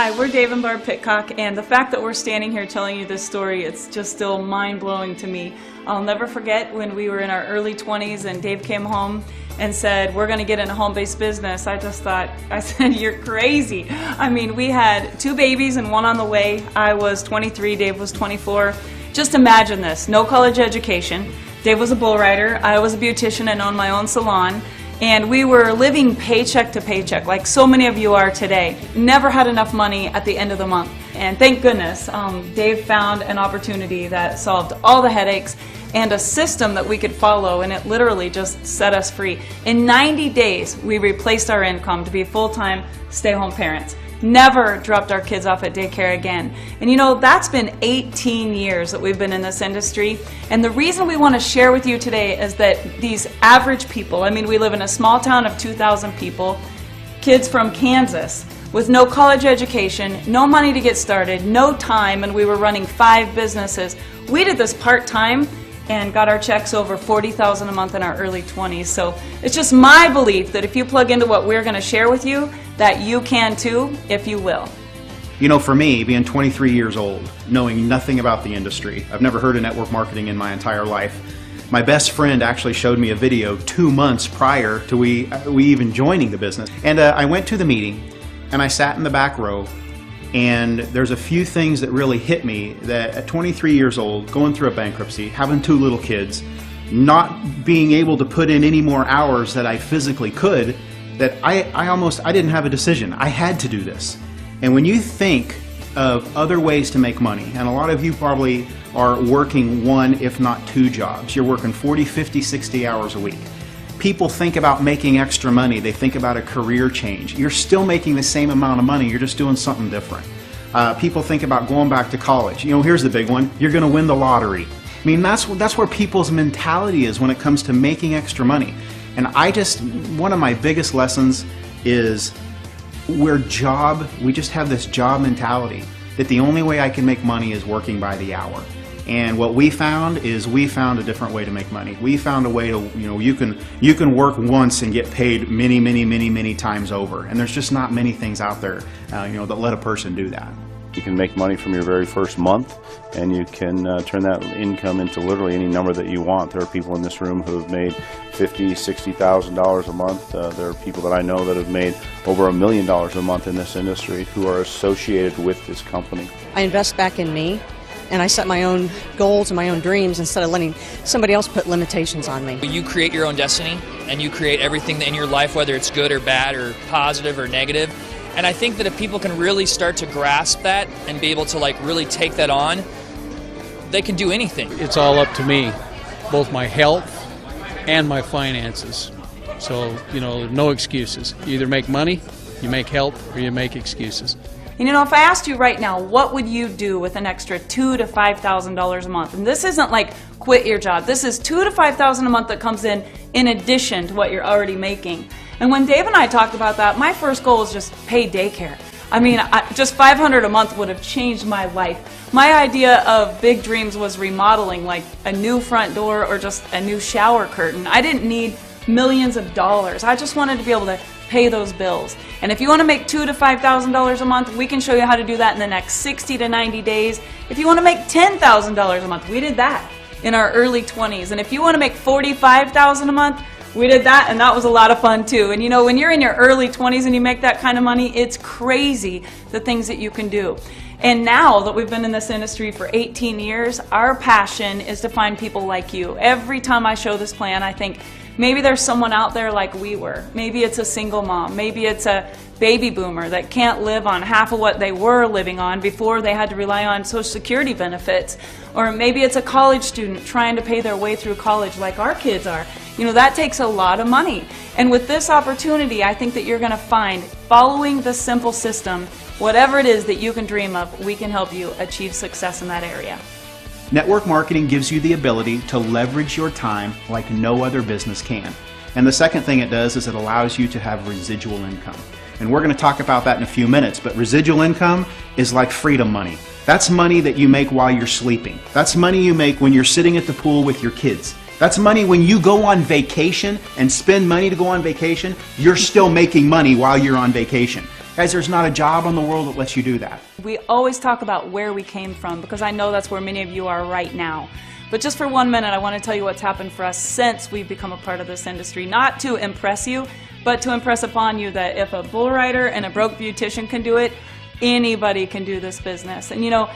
Hi, we're Dave and Barb Pitcock, and the fact that we're standing here telling you this story, it's just still mind-blowing to me. I'll never forget when we were in our early 20s and Dave came home and said, we're going to get in a home-based business. I said, you're crazy. I mean, we had 2 babies and 1 on the way. I was 23, Dave was 24. Just imagine this, no college education. Dave was a bull rider, I was a beautician and owned my own salon. And we were living paycheck to paycheck, like so many of you are today. Never had enough money at the end of the month. And thank goodness, Dave found an opportunity that solved all the headaches and a system that we could follow, and it literally just set us free. In 90 days, we replaced our income to be full-time stay-home parents. Never dropped our kids off at daycare again. And you know, that's been 18 years that we've been in this industry. And the reason we want to share with you today is that these average people, I mean, we live in a small town of 2,000 people, kids from Kansas with no college education, no money to get started, no time, and we were running 5 businesses. We did this part-time and got our checks over $40,000 a month in our early 20s. So it's just my belief that if you plug into what we're going to share with you, that you can too, if you will. You know, for me, being 23 years old, knowing nothing about the industry, I've never heard of network marketing in my entire life. My best friend actually showed me a video 2 months prior to we even joining the business. And I went to the meeting and I sat in the back row. And there's a few things that really hit me that at 23 years old, going through a bankruptcy, having 2 little kids, not being able to put in any more hours that I physically could, that I didn't have a decision. I had to do this. And when you think of other ways to make money, and a lot of you probably are working 1, if not 2 jobs. You're working 40, 50, 60 hours a week. People think about making extra money. They think about a career change. You're still making the same amount of money. You're just doing something different. People think about going back to college. You know, here's the big one. You're going to win the lottery. I mean, that's where people's mentality is when it comes to making extra money. And one of my biggest lessons is we just have this job mentality that the only way I can make money is working by the hour. And what we found is we found a different way to make money. We found a way to, you know, you can work once and get paid many times over. And there's just not many things out there, you know, that let a person do that. You can make money from your very first month, and you can turn that income into literally any number that you want. There are people in this room who have made $50,000, $60,000 a month. There are people that I know that have made over $1 million a month in this industry who are associated with this company. I invest back in me. And I set my own goals and my own dreams instead of letting somebody else put limitations on me. You create your own destiny, and you create everything in your life, whether it's good or bad or positive or negative. And I think that if people can really start to grasp that and be able to really take that on, they can do anything. It's all up to me, both my health and my finances. So, you know, no excuses. You either make money, you make health, or you make excuses. And you know, if I asked you right now, what would you do with an extra $2,000 to $5,000 a month? And this isn't like quit your job. This is $2,000 to $5,000 a month that comes in addition to what you're already making. And when Dave and I talked about that, my first goal was just pay daycare. I mean, just $500 a month would have changed my life. My idea of big dreams was remodeling, like a new front door or just a new shower curtain. I didn't need millions of dollars. I just wanted to be able to pay those bills. And if you want to make $2,000 to $5,000 a month, we can show you how to do that in the next 60 to 90 days. If you want to make $10,000 a month, we did that in our early 20s. And if you want to make $45,000 a month, we did that, and that was a lot of fun too. And you know, when you're in your early 20s and you make that kind of money, it's crazy the things that you can do. And now that we've been in this industry for 18 years, our passion is to find people like you. Every time I show this plan, I think, maybe there's someone out there like we were. Maybe it's a single mom. Maybe it's a baby boomer that can't live on half of what they were living on before they had to rely on Social Security benefits. Or maybe it's a college student trying to pay their way through college like our kids are. You know, that takes a lot of money. And with this opportunity, I think that you're going to find, following the simple system, whatever it is that you can dream of, we can help you achieve success in that area. Network marketing gives you the ability to leverage your time like no other business can. And the second thing it does is it allows you to have residual income. And we're going to talk about that in a few minutes, but residual income is like freedom money. That's money that you make while you're sleeping. That's money you make when you're sitting at the pool with your kids. That's money when you go on vacation and spend money to go on vacation, you're still making money while you're on vacation. Guys, there's not a job in the world that lets you do that. We always talk about where we came from because I know that's where many of you are right now. But just for 1 minute, I want to tell you what's happened for us since we've become a part of this industry. Not to impress you, but to impress upon you that if a bull rider and a broke beautician can do it, anybody can do this business. And you know,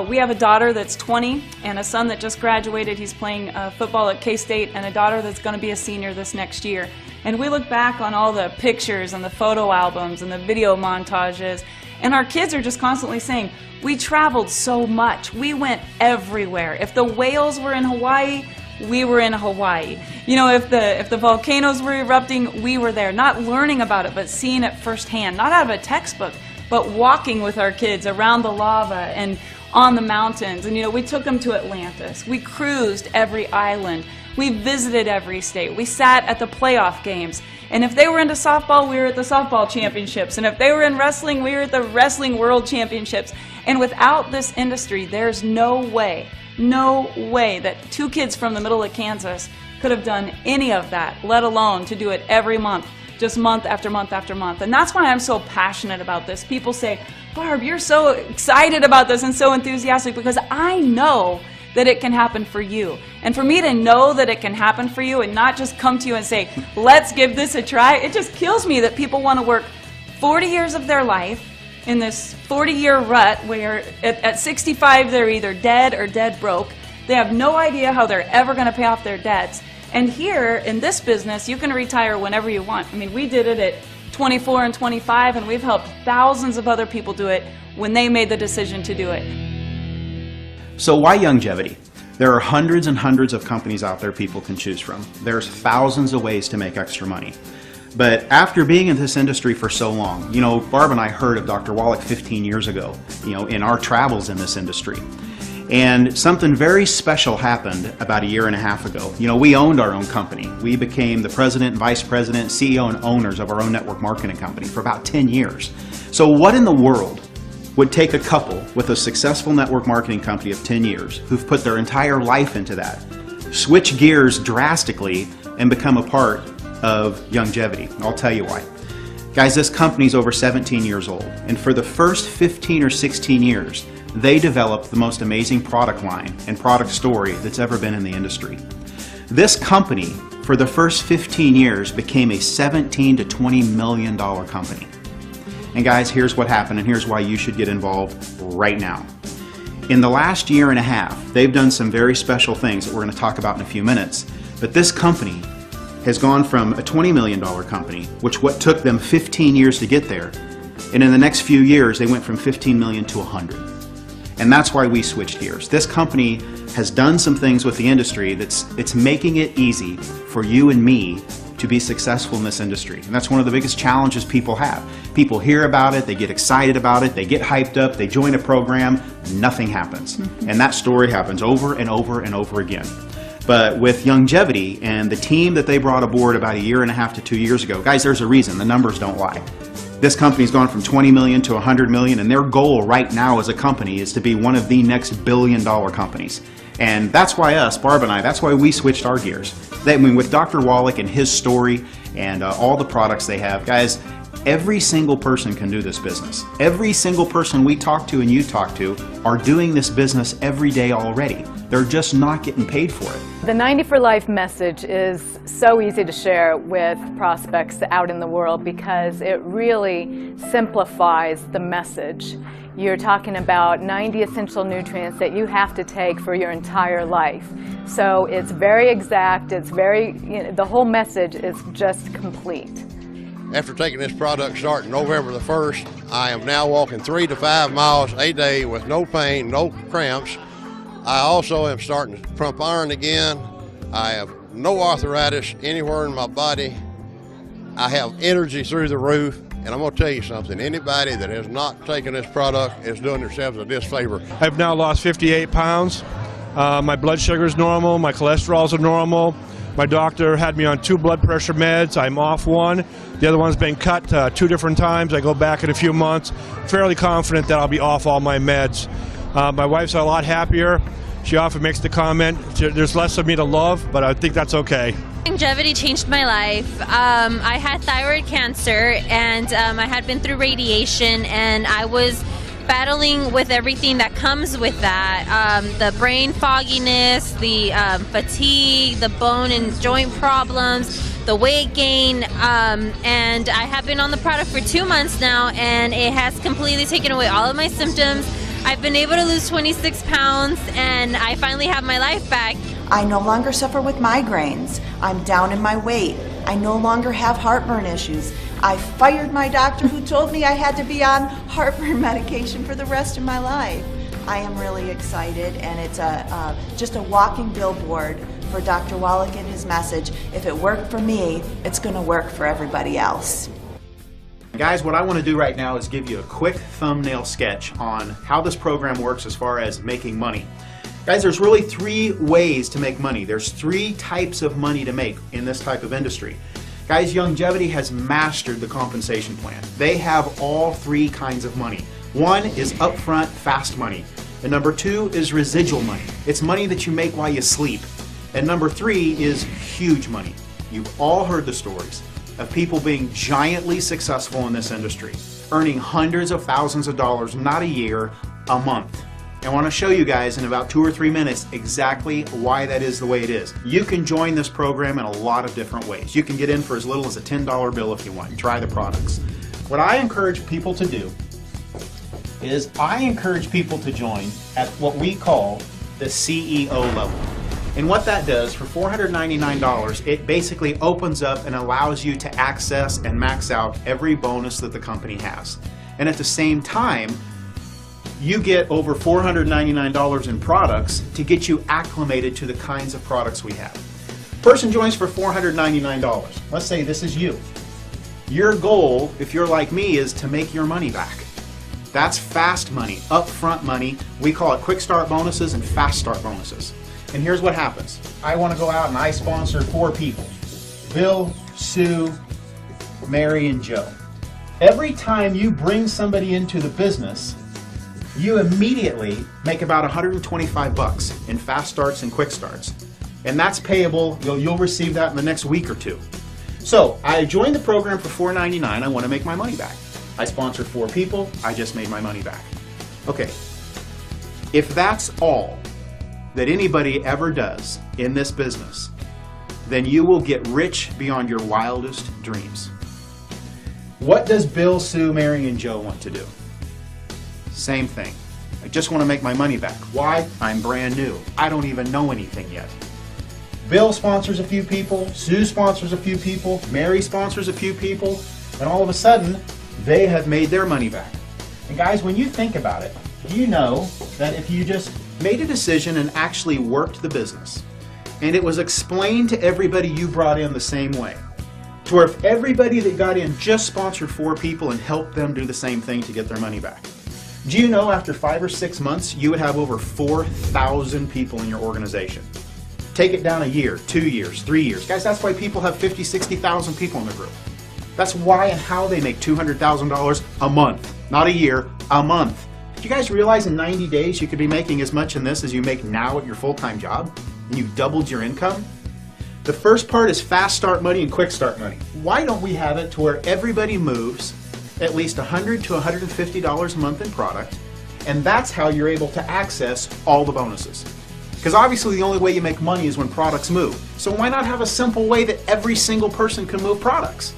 we have a daughter that's 20 and a son that just graduated. He's playing football at K-State, and a daughter that's going to be a senior this next year. And we look back on all the pictures and the photo albums and the video montages, and our kids are just constantly saying, we traveled so much. We went everywhere. If the whales were in Hawaii, we were in Hawaii. You know, if the volcanoes were erupting, we were there. Not learning about it, but seeing it firsthand. Not out of a textbook, but walking with our kids around the lava and on the mountains. And you know, we took them to Atlantis. We cruised every island. We visited every state. We sat at the playoff games. And if they were into softball, we were at the softball championships. And if they were in wrestling, we were at the wrestling world championships. And without this industry, there's no way that two kids from the middle of Kansas could have done any of that, let alone to do it every month, just month after month after month. And that's why I'm so passionate about this. People say, Barb, you're so excited about this and so enthusiastic, because I know that it can happen for you. And for me to know that it can happen for you and not just come to you and say, let's give this a try, it just kills me that people want to work 40 years of their life in this 40-year rut where at 65 they're either dead or dead broke. They have no idea how they're ever going to pay off their debts. And here in this business, you can retire whenever you want. I mean, we did it at 24 and 25, and we've helped thousands of other people do it when they made the decision to do it. So why Youngevity? There are hundreds and hundreds of companies out there people can choose from. There's thousands of ways to make extra money. But after being in this industry for so long, you know, Barb and I heard of Dr. Wallach 15 years ago, you know, in our travels in this industry. And something very special happened about a year and a half ago. You know, we owned our own company. We became the president and vice president, CEO and owners of our own network marketing company for about 10 years. So what in the world would take a couple with a successful network marketing company of 10 years who've put their entire life into that, switch gears drastically and become a part of Youngevity? I'll tell you why. Guys, this company's over 17 years old, and for the first 15 or 16 years, they developed the most amazing product line and product story that's ever been in the industry. This company, for the first 15 years, became a $17 to $20 million company. And guys, here's what happened, and here's why you should get involved right now. In the last year and a half, they've done some very special things that we're going to talk about in a few minutes, but this company has gone from a $20 million company, which what took them 15 years to get there, and in the next few years they went from 15 million to 100. And that's why we switched gears. This company has done some things with the industry it's making it easy for you and me to be successful in this industry. And that's one of the biggest challenges people have. People hear about it, they get excited about it, they get hyped up, they join a program, nothing happens. And that story happens over and over and over again. But with Youngevity and the team that they brought aboard about a year and a half to 2 years ago, guys, there's a reason, the numbers don't lie. This company's gone from 20 million to 100 million, and their goal right now as a company is to be one of the next billion-dollar companies. And that's why us, Barb and I, that's why we switched our gears. I mean, with Dr. Wallach and his story and all the products they have, guys, every single person can do this business. Every single person we talk to and you talk to are doing this business every day already. They're just not getting paid for it. The 90 for Life message is so easy to share with prospects out in the world because it really simplifies the message. You're talking about 90 essential nutrients that you have to take for your entire life. So it's very exact, it's very, the whole message is just complete. After taking this product starting November the 1st, I am now walking 3 to 5 miles a day with no pain, no cramps. I also am starting to pump iron again. I have no arthritis anywhere in my body. I have energy through the roof. And I'm going to tell you something, anybody that has not taken this product is doing themselves a disfavor. I've now lost 58 pounds. My blood sugar is normal, my cholesterol is normal. My doctor had me on 2 blood pressure meds. I'm off one. The other one's been cut 2 different times. I go back in a few months. Fairly confident that I'll be off all my meds. My wife's a lot happier. She often makes the comment, there's less of me to love, but I think that's okay. Youngevity changed my life. I had thyroid cancer, and I had been through radiation, and I was battling with everything that comes with that. The brain fogginess, the fatigue, the bone and joint problems, the weight gain, and I have been on the product for 2 months now, and it has completely taken away all of my symptoms. I've been able to lose 26 pounds, and I finally have my life back. I no longer suffer with migraines. I'm down in my weight. I no longer have heartburn issues. I fired my doctor who told me I had to be on heartburn medication for the rest of my life. I am really excited, and it's just a walking billboard for Dr. Wallach and his message. If it worked for me, it's going to work for everybody else. Guys, what I want to do right now is give you a quick thumbnail sketch on how this program works as far as making money. Guys, there's really 3 ways to make money. There's 3 types of money to make in this type of industry. Guys, Youngevity has mastered the compensation plan. They have all 3 kinds of money. 1 is upfront, fast money. And number 2 is residual money. It's money that you make while you sleep. And number 3 is huge money. You've all heard the stories of people being giantly successful in this industry, earning hundreds of thousands of dollars, not a year, a month. I want to show you guys in about 2 or 3 minutes exactly why that is the way it is. You can join this program in a lot of different ways. You can get in for as little as a $10 bill if you want and try the products. What I encourage people to do is I encourage people to join at what we call the CEO level. And what that does, for $499, it basically opens up and allows you to access and max out every bonus that the company has. And at the same time, you get over $499 in products to get you acclimated to the kinds of products we have. Person joins for $499. Let's say this is you. Your goal, if you're like me, is to make your money back. That's fast money, upfront money. We call it quick start bonuses and fast start bonuses. And here's what happens. I want to go out and I sponsor 4 people. Bill, Sue, Mary, and Joe. Every time you bring somebody into the business, you immediately make about $125 in fast starts and quick starts. And that's payable. You'll receive that in the next week or 2. So I joined the program for $499. I want to make my money back. I sponsored 4 people. I just made my money back. Okay. If that's all that anybody ever does in this business, then you will get rich beyond your wildest dreams. What does Bill, Sue, Mary, and Joe want to do? Same thing. I just want to make my money back. Why? I'm brand new. I don't even know anything yet. Bill sponsors a few people, Sue sponsors a few people, Mary sponsors a few people, and all of a sudden, they have made their money back. And guys, when you think about it, do you know that if you just made a decision and actually worked the business, and it was explained to everybody you brought in the same way, to where if everybody that got in just sponsored 4 people and helped them do the same thing to get their money back, do you know after 5 or 6 months you would have over 4,000 people in your organization? Take it down a year, 2 years, 3 years. Guys, that's why people have 50, 60,000 people in their group. That's why and how they make $200,000 a month, not a year, a month. Do you guys realize in 90 days you could be making as much in this as you make now at your full-time job? And you've doubled your income? The first part is fast start money and quick start money. Why don't we have it to where everybody moves at least $100 to $150 a month in product, and that's how you're able to access all the bonuses. Because obviously the only way you make money is when products move. So why not have a simple way that every single person can move products?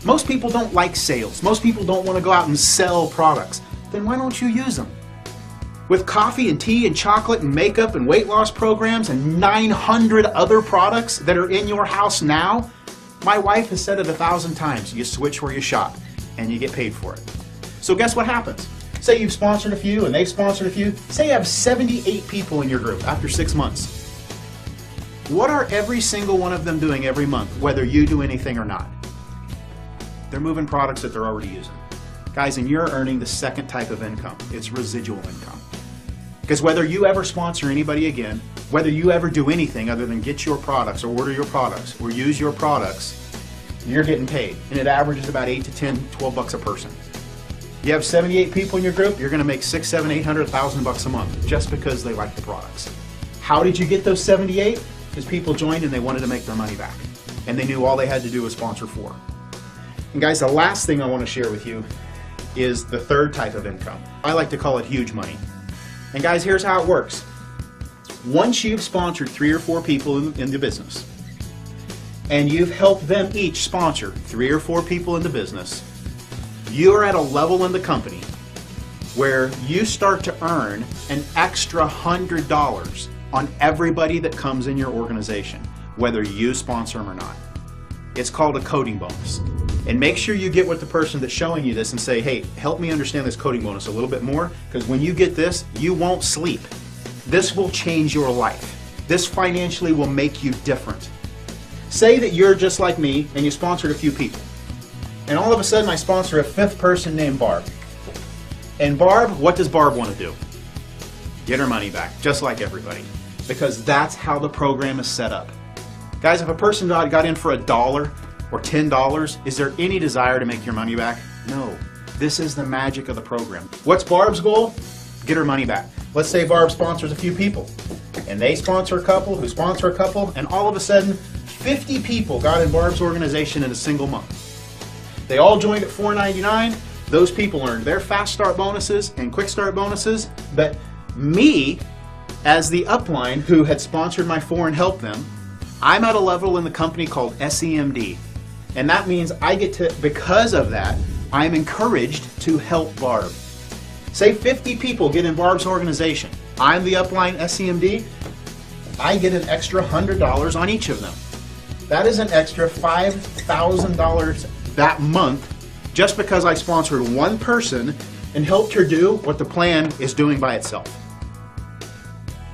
Most people don't like sales. Most people don't want to go out and sell products. Then why don't you use them? With coffee and tea and chocolate and makeup and weight loss programs and 900 other products that are in your house now, my wife has said it 1,000 times, you switch where you shop and you get paid for it. So guess what happens? Say you've sponsored a few and they've sponsored a few. Say you have 78 people in your group after 6 months. What are every single one of them doing every month, whether you do anything or not? They're moving products that they're already using. Guys, and you're earning the second type of income. It's residual income. Because whether you ever sponsor anybody again, whether you ever do anything other than get your products or order your products or use your products, you're getting paid. And it averages about 8 to 10, 12 bucks a person. You have 78 people in your group, you're going to make $600, $700, $800,000 a month just because they like the products. How did you get those 78? Because people joined and they wanted to make their money back. And they knew all they had to do was sponsor 4. And guys, the last thing I want to share with you is the third type of income. I like to call it huge money. And guys, here's how it works. Once you've sponsored 3 or 4 people in the business, and you've helped them each sponsor 3 or 4 people in the business, you're at a level in the company where you start to earn an extra $100 on everybody that comes in your organization, whether you sponsor them or not. It's called a coding bonus. And make sure you get with the person that's showing you this and say, hey, help me understand this coding bonus a little bit more, because when you get this, you won't sleep. This will change your life. This financially will make you different. Say that you're just like me and you sponsored a few people. And all of a sudden I sponsor a 5th person named Barb. And Barb, what does Barb want to do? Get her money back, just like everybody. Because that's how the program is set up. Guys, if a person got in for $1 or $10, is there any desire to make your money back? No. This is the magic of the program. What's Barb's goal? Get her money back. Let's say Barb sponsors a few people, and they sponsor a couple, who sponsor a couple, and all of a sudden, 50 people got in Barb's organization in a single month. They all joined at $4.99. Those people earned their fast start bonuses and quick start bonuses, but me, as the upline who had sponsored my 4 and helped them, I'm at a level in the company called SEMD. And that means I get to, because of that, I'm encouraged to help Barb. Say 50 people get in Barb's organization. I'm the upline SEMD. I get an extra $100 on each of them. That is an extra $5,000 that month just because I sponsored one person and helped her do what the plan is doing by itself.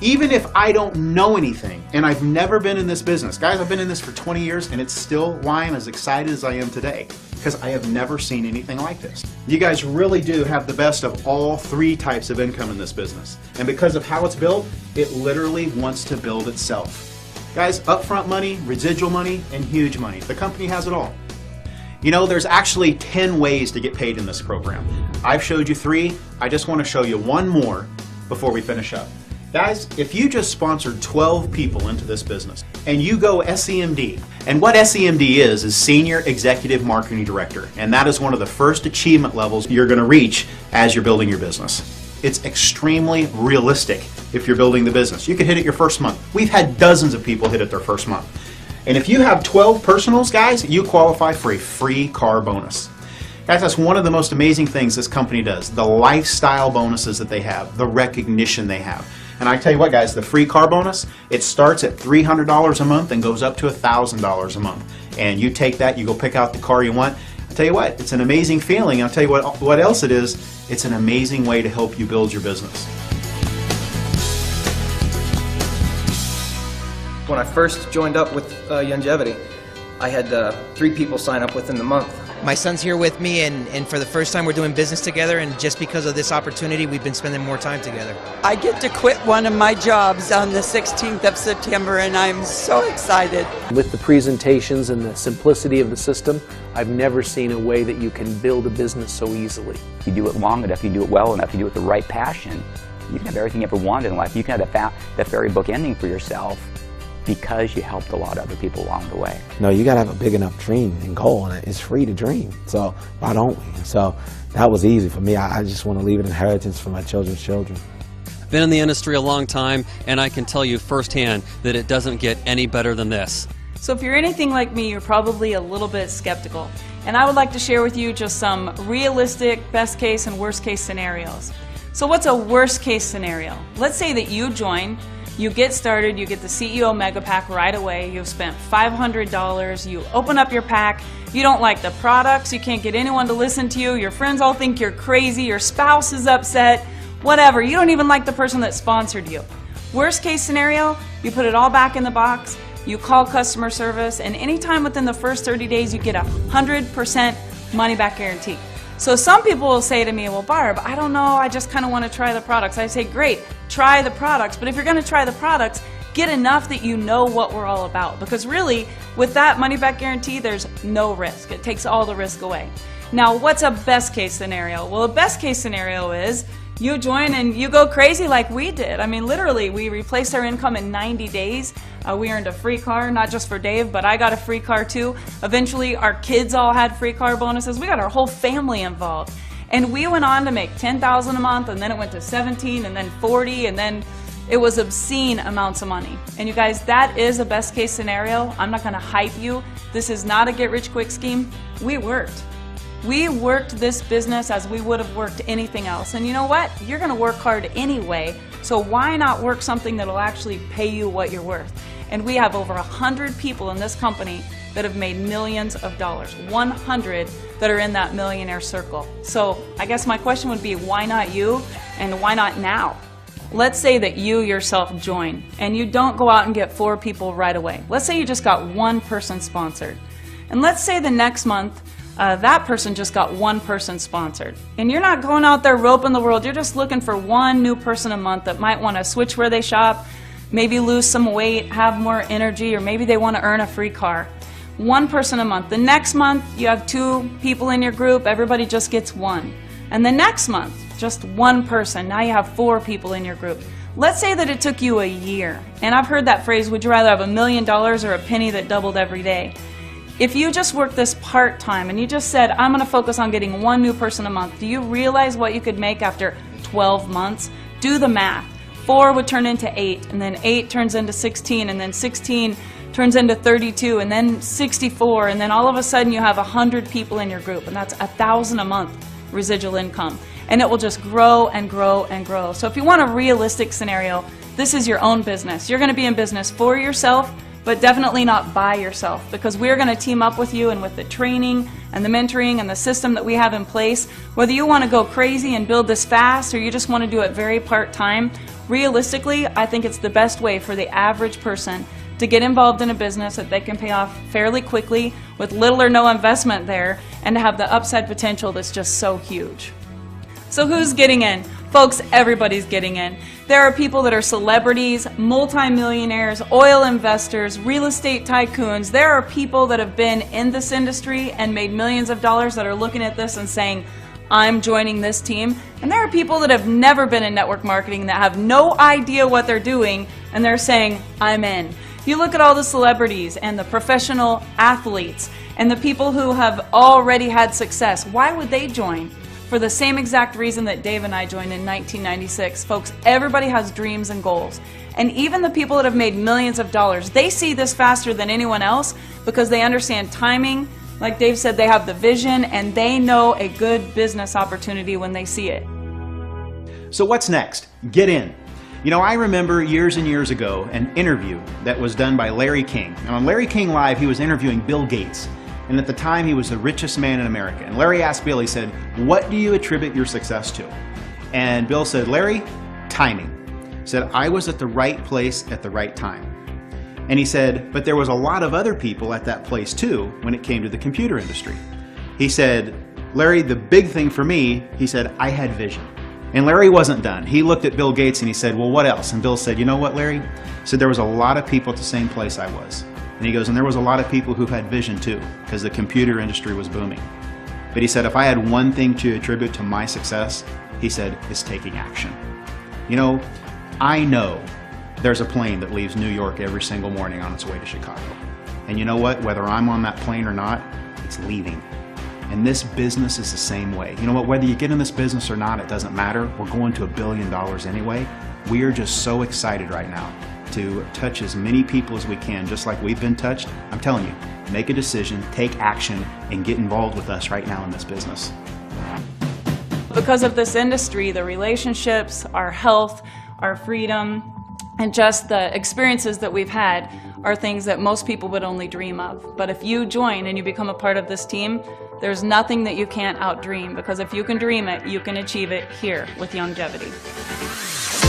Even if I don't know anything, and I've never been in this business. Guys, I've been in this for 20 years, and it's still why I'm as excited as I am today, because I have never seen anything like this. You guys really do have the best of all 3 types of income in this business. And because of how it's built, it literally wants to build itself. Guys, upfront money, residual money, and huge money. The company has it all. You know, there's actually 10 ways to get paid in this program. I've showed you 3. I just want to show you one more before we finish up. Guys, if you just sponsored 12 people into this business and you go SEMD, and what SEMD is Senior Executive Marketing Director, and that is one of the first achievement levels you're going to reach as you're building your business. It's extremely realistic if you're building the business. You can hit it your first month. We've had dozens of people hit it their first month. And if you have 12 personals, guys, you qualify for a free car bonus. Guys, that's one of the most amazing things this company does. The lifestyle bonuses that they have, the recognition they have. And I tell you what, guys, the free car bonus, it starts at $300 a month and goes up to $1,000 a month. And you take that, you go pick out the car you want. I tell you what, it's an amazing feeling. And I'll tell you what else it is. It's an amazing way to help you build your business. When I first joined up with Youngevity, I had 3 people sign up within the month. My son's here with me, and for the first time we're doing business together, and just because of this opportunity, we've been spending more time together. I get to quit one of my jobs on the 16th of September, and I'm so excited. With the presentations and the simplicity of the system, I've never seen a way that you can build a business so easily. If you do it long enough, you do it well enough, you do it with the right passion, you can have everything you ever wanted in life. You can have that fairy book ending for yourself, because you helped a lot of other people along the way. No, you gotta have a big enough dream and goal, and it's free to dream. So why don't we? So that was easy for me. I just want to leave an inheritance for my children's children. Been in the industry a long time, and I can tell you firsthand that it doesn't get any better than this. So if you're anything like me, you're probably a little bit skeptical. And I would like to share with you just some realistic best case and worst case scenarios. So what's a worst case scenario? Let's say that you join, you get started, you get the CEO Mega Pack right away, you've spent $500, you open up your pack, you don't like the products, you can't get anyone to listen to you, your friends all think you're crazy, your spouse is upset, whatever, you don't even like the person that sponsored you. Worst case scenario, you put it all back in the box, you call customer service, and anytime within the first 30 days you get a 100% money back guarantee. So some people will say to me, well, Barb, I don't know, I just kind of want to try the products. I say, great, try the products, but if you're going to try the products, get enough that you know what we're all about. Because really, with that money back guarantee, there's no risk. It takes all the risk away. Now, what's a best case scenario? Well, a best case scenario is You join and you go crazy like we did. I mean, literally, we replaced our income in 90 days. We earned a free car, not just for Dave, but I got a free car too. Eventually, our kids all had free car bonuses. We got our whole family involved. And we went on to make $10,000 a month, and then it went to 17, and then 40, and then it was obscene amounts of money. And you guys, that is a best case scenario. I'm not gonna hype you. This is not a get rich quick scheme. We worked. We worked this business as we would have worked anything else. And you know what? You're gonna work hard anyway, so why not work something that'll actually pay you what you're worth? And we have over 100 people in this company that have made millions of dollars. 100 that are in that millionaire circle. So I guess my question would be, why not you? And why not now? Let's say that you yourself join and you don't go out and get 4 people right away. Let's say you just got 1 person sponsored. And let's say the next month, that person just got 1 person sponsored. And you're not going out there roping the world, you're just looking for 1 new person a month that might want to switch where they shop, maybe lose some weight, have more energy, or maybe they want to earn a free car. 1 person a month. The next month, you have 2 people in your group, everybody just gets 1. And the next month, just 1 person. Now you have 4 people in your group. Let's say that it took you a year. And I've heard that phrase, would you rather have $1 million or a penny that doubled every day? If you just worked this part-time and you just said, I'm going to focus on getting 1 new person a month, do you realize what you could make after 12 months? Do the math. 4 would turn into 8, and then 8 turns into 16, and then 16 turns into 32, and then 64, and then all of a sudden you have 100 people in your group, and that's $1,000 a month residual income. And it will just grow and grow and grow. So if you want a realistic scenario, this is your own business. You're going to be in business for yourself, but definitely not by yourself, because we're going to team up with you, and with the training and the mentoring and the system that we have in place, whether you want to go crazy and build this fast or you just want to do it very part-time, realistically, I think it's the best way for the average person to get involved in a business that they can pay off fairly quickly with little or no investment there, and to have the upside potential that's just so huge. So who's getting in? Folks, everybody's getting in. There are people that are celebrities, multimillionaires, oil investors, real estate tycoons. There are people that have been in this industry and made millions of dollars that are looking at this and saying, I'm joining this team. And there are people that have never been in network marketing that have no idea what they're doing, and they're saying, I'm in. You look at all the celebrities and the professional athletes and the people who have already had success. Why would they join? For the same exact reason that Dave and I joined in 1996. Folks, everybody has dreams and goals. And even the people that have made millions of dollars, they see this faster than anyone else because they understand timing. Like Dave said, they have the vision and they know a good business opportunity when they see it. So what's next? Get in. You know, I remember years and years ago an interview that was done by Larry King. And on Larry King Live, he was interviewing Bill Gates. And at the time, he was the richest man in America. And Larry asked Bill, he said, what do you attribute your success to? And Bill said, Larry, timing. He said, I was at the right place at the right time. And he said, but there was a lot of other people at that place too when it came to the computer industry. He said, Larry, the big thing for me, he said, I had vision. And Larry wasn't done. He looked at Bill Gates and he said, well, what else? And Bill said, you know what, Larry? He said, there was a lot of people at the same place I was. And he goes, and there was a lot of people who had vision too, because the computer industry was booming. But he said, if I had one thing to attribute to my success, he said, it's taking action. You know, I know there's a plane that leaves New York every single morning on its way to Chicago. And you know what? Whether I'm on that plane or not, it's leaving. And this business is the same way. You know what? Whether you get in this business or not, it doesn't matter. We're going to $1 billion anyway. We are just so excited right now to touch as many people as we can, just like we've been touched. I'm telling you, make a decision, take action, and get involved with us right now in this business. Because of this industry, the relationships, our health, our freedom, and just the experiences that we've had are things that most people would only dream of. But if you join and you become a part of this team, there's nothing that you can't outdream, because if you can dream it, you can achieve it here with Youngevity.